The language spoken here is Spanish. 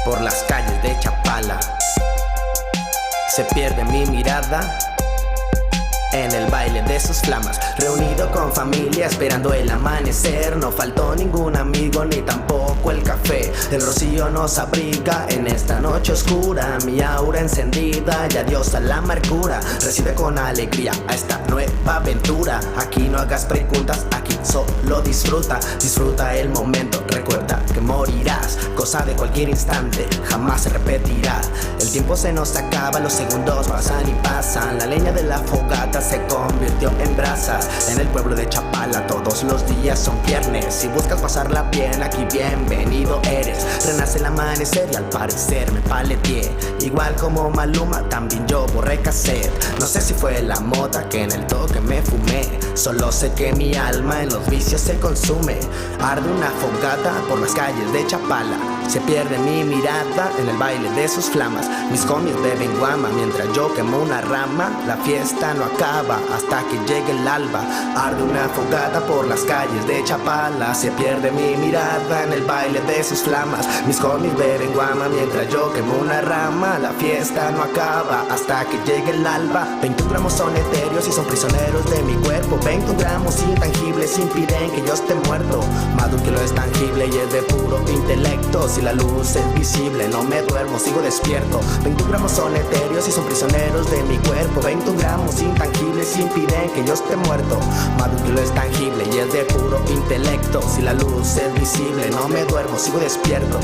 por las calles de Chapala. Se pierde mi mirada en el baile de sus flamas, reunido con familia esperando el amanecer. No faltó ningún amigo ni tampoco el café. El rocío nos abriga en esta noche oscura. Mi aura encendida y adiós a la amargura. Recibe con alegría a esta nueva aventura. Aquí no hagas preguntas, aquí solo disfruta. Disfruta el momento, recuerda que morirás. Cosa de cualquier instante, jamás se repetirá. El tiempo se nos acaba, los segundos pasan y pasan. La leña de la fogata se convirtió en brasas. En el pueblo de Chapala todos los días son viernes. Si buscas pasarla bien, aquí bienvenido eres. Renace el amanecer y al parecer me paleteé. Igual como Maluma, también yo borré cassette. No sé si fue la mota que en el toque me fumé. Solo sé que mi alma en los vicios se consume. Arde una fogata por las calles de Chapala. Se pierde mi mirada en el baile de sus flamas. Mis homies beben guama mientras yo quemo una rama. La fiesta no acaba hasta que llegue el alba. Arde una fogata por las calles de Chapala. Se pierde mi mirada en el baile de sus flamas. Mis homies beben guama mientras yo quemo una rama. La fiesta no acaba hasta que llegue el alba. 21 gramos son etéreos y son prisioneros de mi cuerpo. 21 gramos intangibles impiden que yo esté muerto. Más de un kilo es tangible y es de puro intelecto. Si la luz es visible no me duermo, sigo despierto. 21 gramos son etéreos y son prisioneros de mi cuerpo. 21 gramos intangibles impiden que yo esté muerto. Más de un kilo es tangible y es de puro intelecto. Si la luz es visible no me duermo, sigo despierto.